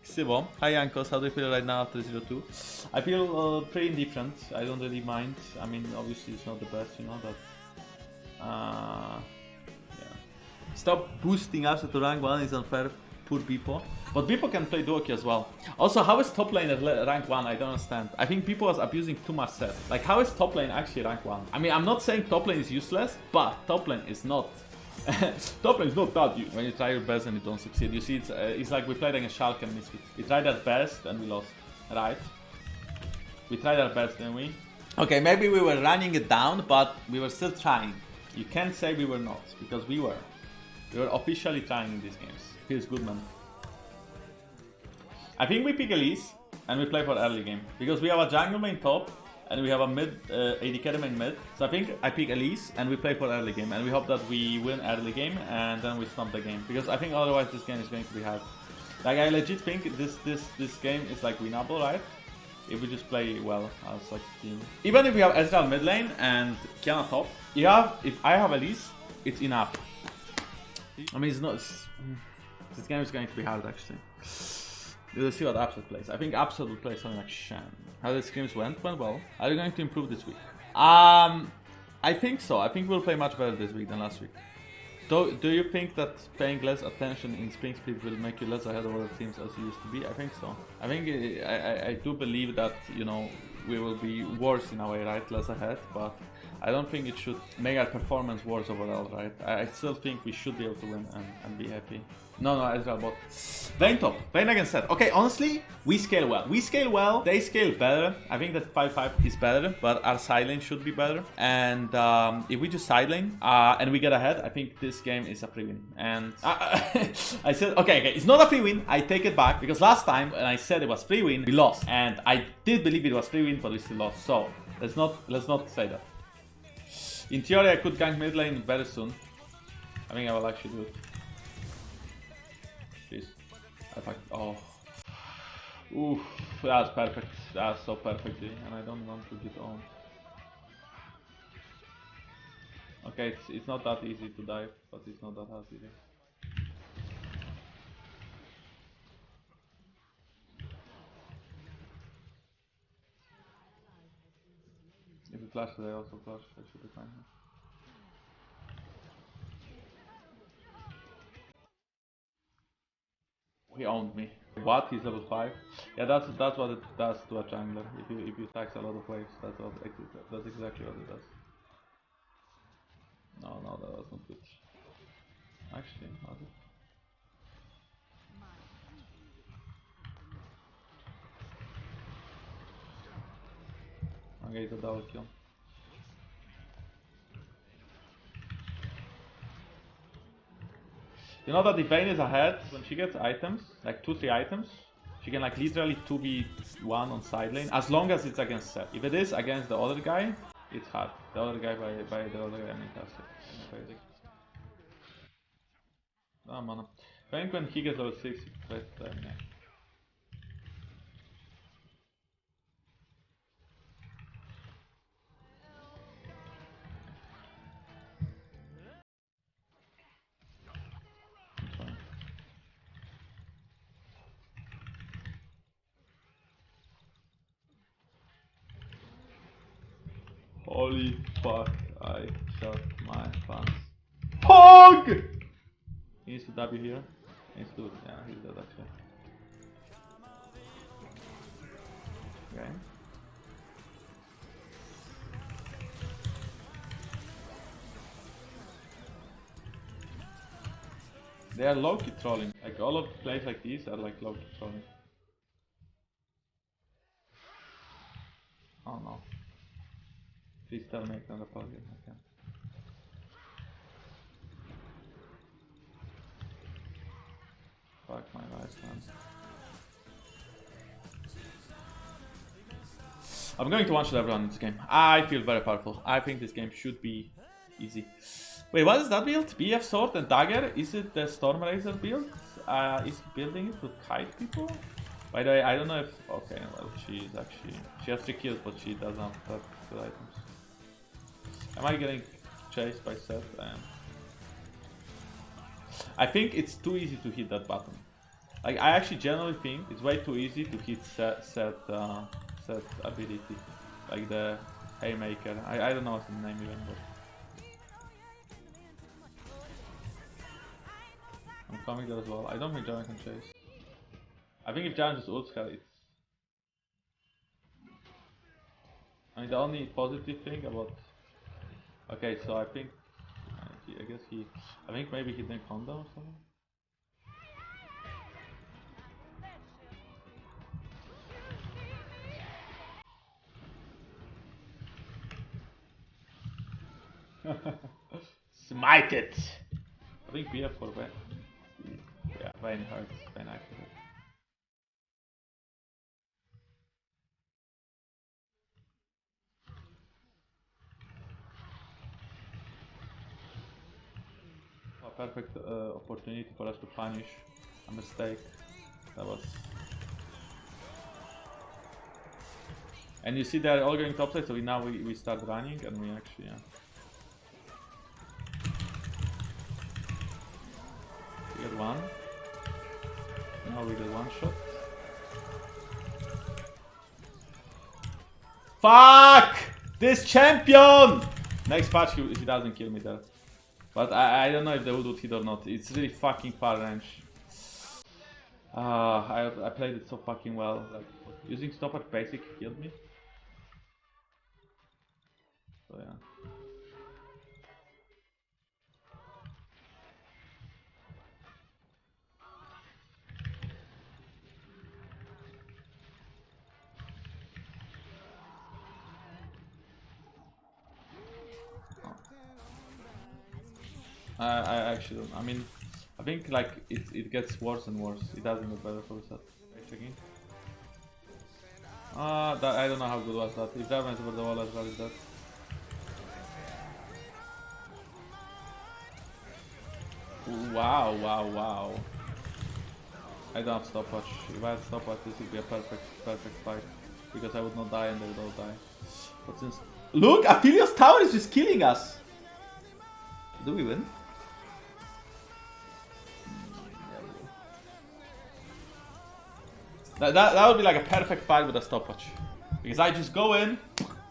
Sivo, hi Jankos, how do you feel right now after 0-2? I feel pretty indifferent. I don't really mind. I mean, obviously it's not the best, you know, but yeah. Stop boosting us to rank 1 is unfair. Poor Bwipo. But Bwipo can play Duoki as well. Also, how is top lane at rank 1? I don't understand. I think Bwipo was abusing too much set. Like, how is top lane actually rank 1? I mean, I'm not saying top lane is useless, but top lane is not. Top lane is not that useful. When you try your best and you don't succeed. You see, it's like we played against Schalke and Misfits. We tried our best and we lost. Right? We tried our best, didn't we? Okay, maybe we were running it down, but we were still trying. You can't say we were not, because we were. We were officially trying in these games. Feels good, man. I think we pick Elise and we play for early game. Because we have a jungle main top and we have a mid AD carry main mid. So I think I pick Elise and we play for early game. And we hope that we win early game and then we stomp the game. Because I think otherwise this game is going to be hard. Like, I legit think this game is like winnable, right? If we just play well as such a team. Even if we have Ezreal mid lane and Kiana top, if I have Elise, it's enough. I mean, it's not. This game is going to be hard, actually. We'll see what Absolute plays. I think Absolute will play something like Shan. How the scrims went well. Are you going to improve this week? I think so. I think we'll play much better this week than last week. Do you think that paying less attention in Spring Split will make you less ahead of other teams as you used to be? I think so. I think I do believe that, you know, we will be worse in a way, right? Less ahead, but I don't think it should make our performance worse overall, right? I still think we should be able to win and be happy. No, Ezreal bot. Vayne top. Vayne against Seth. Okay, honestly, we scale well. We scale well. They scale better. I think that 5-5 is better, but our side lane should be better. And if we just side lane and we get ahead, I think this game is a free win. And I said, okay, it's not a free win. I take it back because last time when I said it was free win, we lost. And I did believe it was free win, but we still lost. So let's not say that. In theory, I could gank mid lane very soon. I think I will actually do it. Please. Oh. Oof. That's perfect. That's so perfectly. And I don't want to get on. Okay, it's not that easy to dive, but it's not that hard either. If we flash, they also flash. I should be fine. He owned me. What? He's level 5? Yeah, that's what it does to a jungler. If you tax a lot of waves, that's exactly what it does. No, that was not good. Actually, was it? Okay, it's a double kill. You know that if Vayne is ahead, when she gets items, like 2-3 items, she can like literally 2v1 on side lane, as long as it's against Seth. If it is against the other guy, it's hard. The other guy by the other guy, I mean, that's it. Oh, mana. I think when he gets level 6, he plays them, yeah. Holy fuck, I shot my pants. Hog! He needs to W here. He needs to, yeah, he's dead actually. Okay. They are low-key trolling. Like, all of the plays like these are like low-key trolling. Oh no. Please tell me I can report it. I can. Fuck my life, man. I'm going to one-shot everyone in this game. I feel very powerful. I think this game should be easy. Wait, what is that build? BF Sword and Dagger? Is it the Stormraiser build? Is building it to kite people? By the way, I don't know if... Okay, well, she has 3 kills, but she does not have good items. Am I getting chased by Seth? I think it's too easy to hit that button. Like, I actually generally think it's way too easy to hit set ability. Like the Haymaker. I don't know what's the name even, but... I'm coming there as well. I don't think Jaren can chase. I think if Jaren just ults her, it's... I mean, the only positive thing about... Okay, so I think... I guess he... I think maybe he didn't calm down or something. Smite it! I think Bwipo went. Yeah, Vayne hurts, Vayne accurate. A perfect opportunity for us to punish a mistake. That was. And you see they're all going topside, so now we start running and we actually, yeah. We get one. Now we get one shot. Fuck! This champion! Next patch he doesn't kill me there. But I don't know if the ult would hit or not. It's really fucking far range. I played it so fucking well. Like, using stop at basic killed me. So yeah. I actually don't. I mean, I think like it gets worse and worse. It doesn't get better for the set. Checking. That I don't know how good was that. If that went over the wall as well as that. Wow, wow, wow. I don't have stopwatch. If I had stopwatch, this would be a perfect fight. Because I would not die and they would all die. But since... Look! Aphelios Tower is just killing us! Do we win? That would be like a perfect fight with a stopwatch. Because I just go in,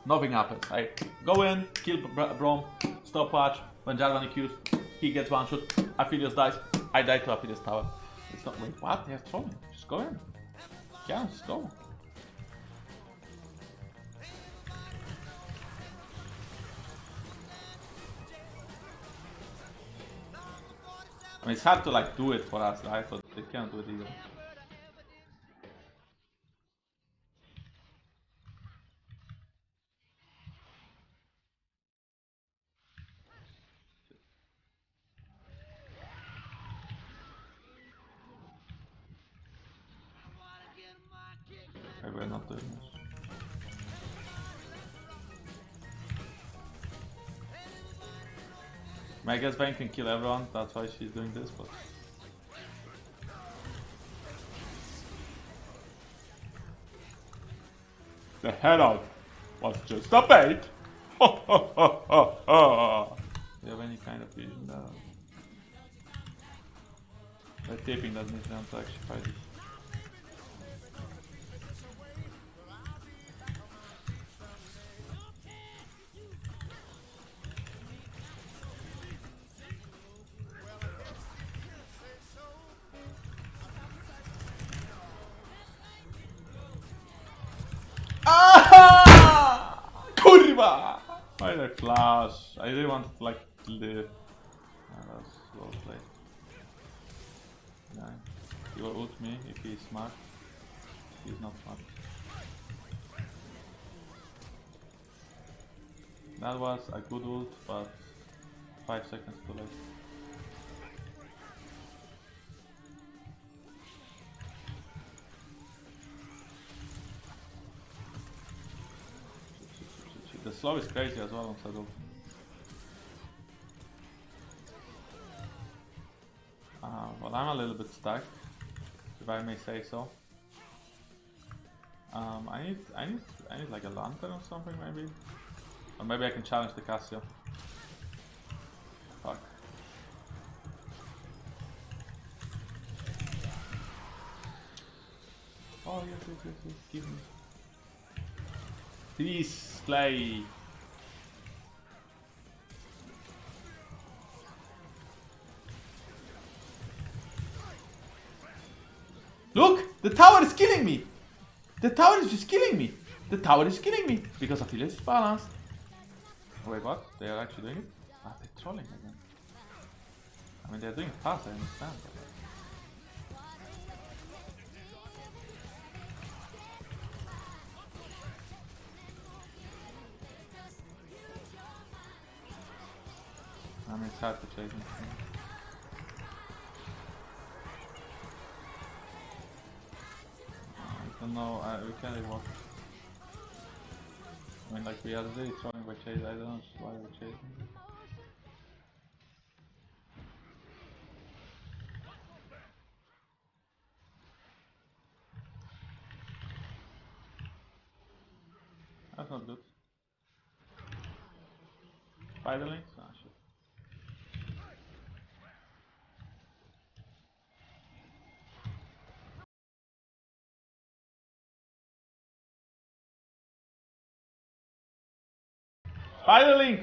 nothing happens. I go in, kill Braum, stopwatch, when Jarvan EQs, he gets one shot, Aphelios dies, I die to Aphelios Tower. It's not, wait, what? They have thrown. Just go in. Yeah, just go. I mean, it's hard to like do it for us, right? But they can't do it either. Okay, we're not doing this. I guess Vayne can kill everyone, that's why she's doing this, but... The head-out was just a bait! Do you have any kind of vision there? The taping doesn't need them to actually fight it. Ah! Kurva! Why did I flash? I really wanted to like live. That was well played. Yeah. He will ult me if he's smart. He's not smart. That was a good ult, but 5 seconds too late. The slow is crazy as well on Saddle. Well, I'm a little bit stuck, if I may say so. I need like a lantern or something maybe, or maybe I can challenge the Cassio. Fuck. Oh, yes, yes, yes, yes. Give me. Please, play. Look! The tower is killing me! The tower is just killing me! The tower is killing me! Because Affiliate is balanced. Wait, what? They are actually doing it? Ah, they're trolling again. I mean, they're doing it fast, I understand. I mean, it's hard to chase him. I don't know, we can't really walk. I mean, like, we are really throwing by chase, I don't know why we're chasing. That's not good. Spider links? Ah, shit. Spider link!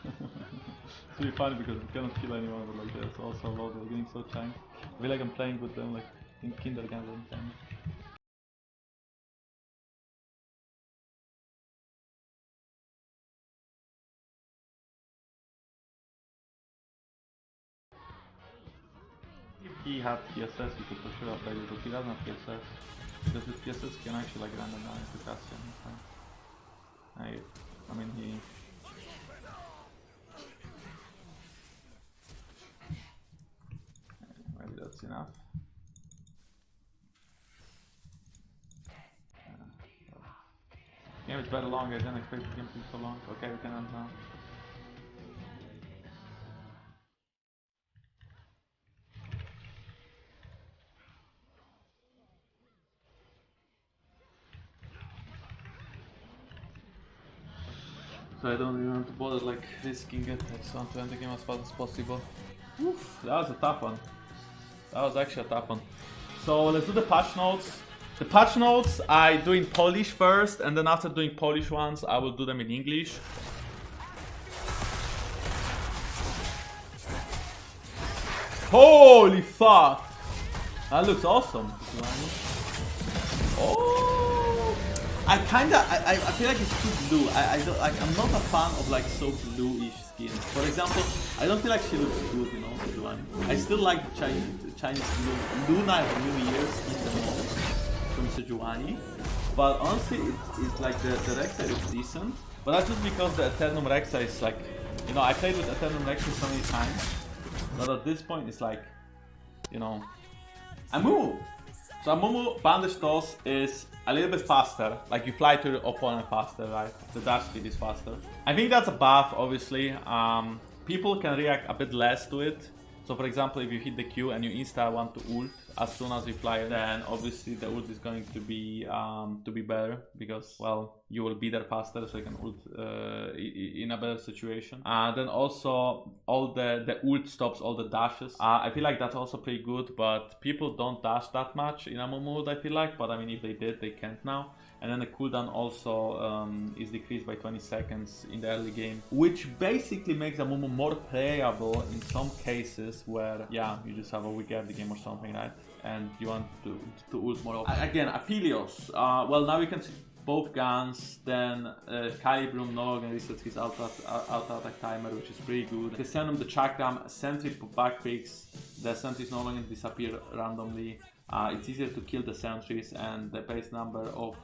It's really funny because we cannot kill anyone, but like there's also a lot of getting so chanked. I feel like I'm playing with them like in kindergarten time. If he had PSS, he could for sure have played it, but he doesn't have PSS. Because with PSS, he can actually like random down into Cassian. I mean, he. Maybe that's enough. Game is very long, I didn't expect the game to be so long. Okay, we can end now. So I don't even want to bother like risking it. I just want to end the game as fast as possible. Oof, that was a tough one. That was actually a tough one. So let's do the patch notes. The patch notes I do in Polish first, and then after doing Polish ones, I will do them in English. Holy fuck! That looks awesome. Oh! I feel like it's too blue. I'm not a fan of like so bluish skins. For example, I don't feel like she looks good, you know, Sejuani. I still like the Chinese Lunar New Year skin the most from Sejuani. But honestly, it's like the Rek'Sai is decent. But that's just because the Eternum Rek'Sai is like, you know, I played with Eternum Rek'Sai so many times. But at this point, it's like, you know, Amumu. So Amumu Bandage Toss is a little bit faster, like you fly to your opponent faster, right? The dash speed is faster. I think that's a buff, obviously. People can react a bit less to it. So for example, if you hit the Q and you insta want to ult as soon as you fly, then obviously the ult is going to be better because, well, you will be there faster, so you can ult in a better situation. Then also all the ult stops all the dashes. I feel like that's also pretty good, but people don't dash that much in Amumu, I feel like. But I mean, if they did, they can't now. And then the cooldown also is decreased by 20 seconds in the early game, which basically makes Amumu more playable in some cases where, yeah, you just have a weak early game or something, right? And you want to ult more often. Again, Aphelios. Well, now you can see both guns. Then Calibrum no longer resets his auto attack timer, which is pretty good. Cassianum the Chakram, Sentry backpicks. The sentries no longer disappear randomly. It's easier to kill the sentries, and the base number of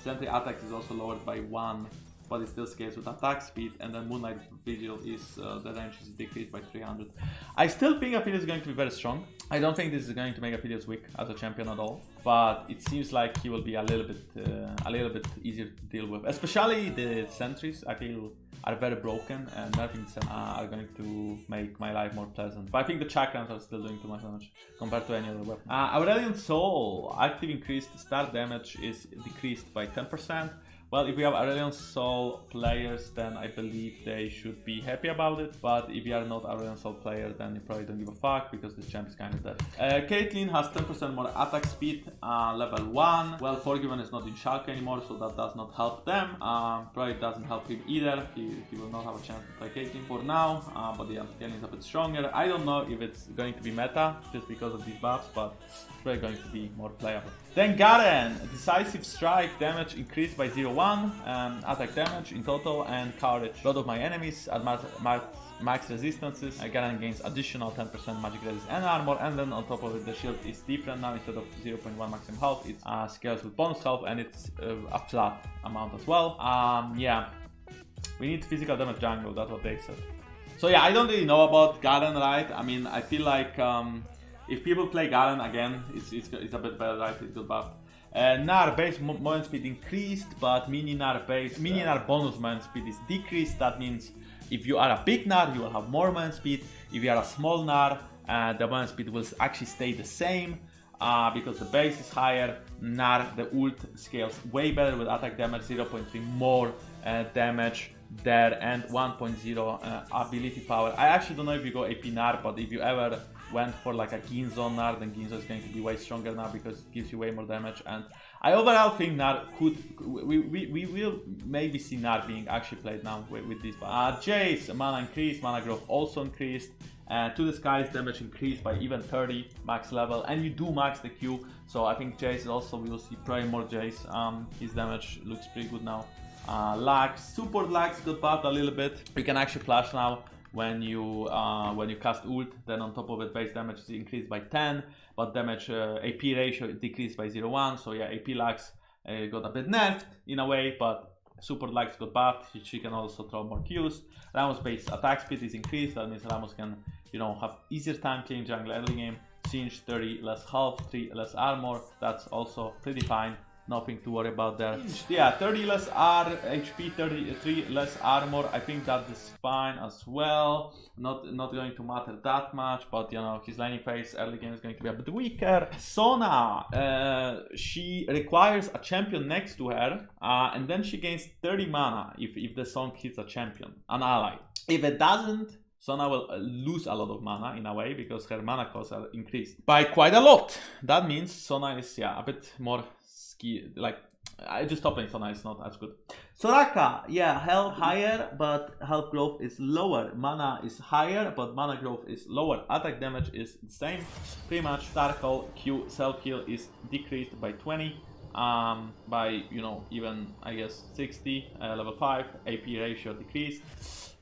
sentry attacks is also lowered by 1, but it still scales with attack speed. And then Moonlight Vigil is the range is decreased by 300. I still think Aphelios is going to be very strong. I don't think this is going to make Aphelios weak as a champion at all, but it seems like he will be a little bit easier to deal with. Especially the sentries, I feel, are very broken, and I think are going to make my life more pleasant. But I think the chakrams are still doing too much damage compared to any other weapon. Aurelion Soul, active increased start damage is decreased by 10%, Well, if we have Aurelion Sol players, then I believe they should be happy about it. But if you are not Aurelion Sol player, then you probably don't give a fuck because this champ is kind of dead. Caitlyn has 10% more attack speed, level 1. Well, Forgiven is not in Schalke anymore, so that does not help them. Probably doesn't help him either. He will not have a chance to play Caitlyn for now. But yeah, Caitlyn is a bit stronger. I don't know if it's going to be meta just because of these buffs, but it's probably going to be more playable. Then Garen, Decisive Strike, damage increased by 0.1, attack damage in total, and courage. A lot of my enemies at max resistances. Garen gains additional 10% magic resist and armor, and then on top of it the shield is different now. Instead of 0.1 maximum health, it scales with bonus health, and it's a flat amount as well. Yeah, we need physical damage jungle, that's what they said. So yeah, I don't really know about Garen, right? I mean, I feel like if people play Garen again, it's a bit better, right? It's good buff. Gnar base movement speed increased, but mini Gnar bonus movement speed is decreased. That means if you are a big Gnar, you will have more movement speed. If you are a small Gnar, the movement speed will actually stay the same because the base is higher. Gnar, the ult scales way better with attack damage, 0.3 more damage there, and 1.0 ability power. I actually don't know if you go AP Gnar, but if you ever went for like a Ginzo Gnar, then Ginzo is going to be way stronger now because it gives you way more damage. And I overall think Gnar we will maybe see Gnar being actually played now with this. Jace, mana increased, mana growth also increased. To the skies, damage increased by even 30 max level, and you do max the Q. So I think Jace also, we will see probably more Jace. His damage looks pretty good now. Lags, support lags got buffed a little bit. You can actually flash now when you cast ult. Then on top of it, base damage is increased by 10, but damage AP ratio decreased by 0.1. So yeah, AP lags got a bit nerfed in a way, but support lags got buffed. She can also throw more Qs. Ramos base attack speed is increased. That means Ramos can, you know, have easier time killing jungle early game. Singe 30 less health, 3 less armor. That's also pretty fine. Nothing to worry about there. Yeah, 30 less HP, 33 less armor. I think that is fine as well. Not going to matter that much, but you know, his laning phase early game is going to be a bit weaker. Sona, she requires a champion next to her, and then she gains 30 mana if the song hits a champion, an ally. If it doesn't, Sona will lose a lot of mana in a way because her mana costs are increased by quite a lot. That means Sona is, yeah, a bit more like, I just top lane Sona is not as good. Soraka, yeah, health higher, but health growth is lower. Mana is higher, but mana growth is lower. Attack damage is the same, pretty much. Starkle Q self heal is decreased by 20, by, you know, even I guess 60. Level 5 AP ratio decreased.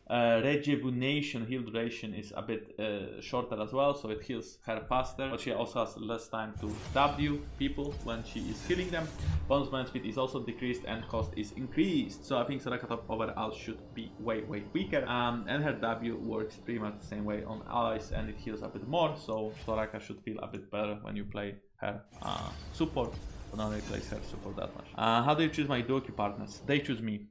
Rejuvenation heal duration is a bit shorter as well, so it heals her faster, but she also has less time to W people when she is healing them. Bonus movement speed is also decreased and cost is increased, so I think Soraka top overall should be way weaker, and her W works pretty much the same way on allies and it heals a bit more, so Soraka should feel a bit better when you play her support, but not really plays her support that much. How do you choose my duo queue partners? They choose me.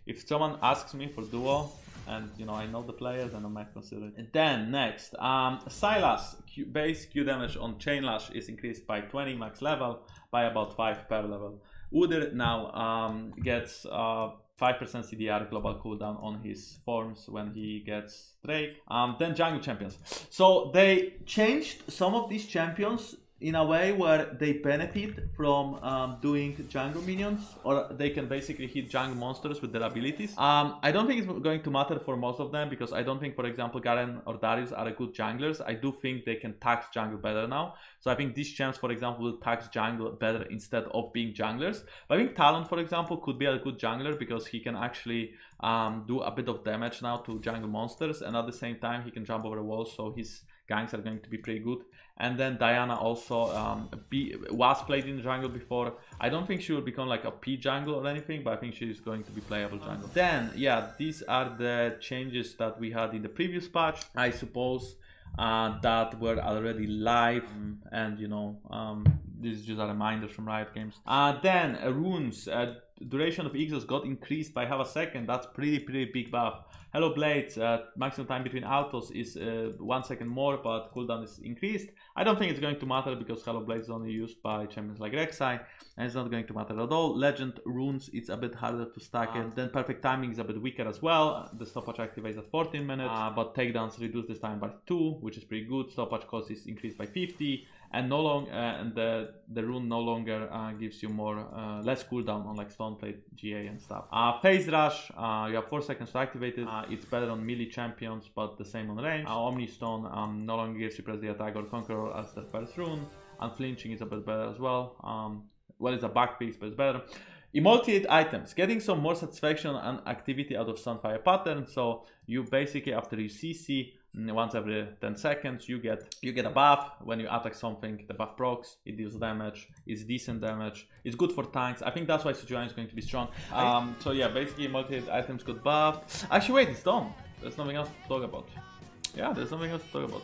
If someone asks me for duo, and you know I know the players, and I might consider it. And then next, Sylas base Q damage on Chain Lash is increased by 20 max level, by about 5 per level. Udyr now gets 5% CDR global cooldown on his forms when he gets Drake. Then jungle champions. So they changed some of these champions in a way where they benefit from doing jungle minions, or they can basically hit jungle monsters with their abilities. I don't think it's going to matter for most of them, because I don't think, for example, Garen or Darius are good junglers. I do think they can tax jungle better now. So I think these champs, for example, will tax jungle better instead of being junglers. But I think Talon, for example, could be a good jungler because he can actually do a bit of damage now to jungle monsters, and at the same time he can jump over the walls, so his ganks are going to be pretty good. And then Diana also was played in the jungle before. I don't think she will become like a P jungle or anything, but I think she is going to be playable jungle. Then, yeah, these are the changes that we had in the previous patch, I suppose, that were already live, and you know, this is just a reminder from Riot Games. Then runes, duration of Exos got increased by half a second. That's pretty big buff. Hello Blades, maximum time between autos is 1 second more, but cooldown is increased. I don't think it's going to matter because Hello Blades is only used by champions like Rek'Sai, and it's not going to matter at all. Legend runes, it's a bit harder to stack it. Then perfect timing is a bit weaker as well. The stopwatch activates at 14 minutes, but takedowns reduce this time by 2, which is pretty good. Stopwatch cost is increased by 50. And the rune no longer gives you less cooldown on like Stoneplate, GA and stuff. Phase Rush, you have 4 seconds to activate it. It's better on melee champions, but the same on range. Omni Stone no longer gives you press the attack or Conqueror as the first rune. Unflinching is a bit better as well. Well, it's a bug fix, but it's better. Immolate items, getting some more satisfaction and activity out of Sunfire pattern. So you basically, after you CC, once every 10 seconds, you get a buff. When you attack something, the buff procs, it deals damage, it's decent damage, it's good for tanks. I think that's why Sejuani is going to be strong. So yeah, basically Immolate items got buffed. Actually wait, it's done. There's nothing else to talk about. Yeah, there's nothing else to talk about.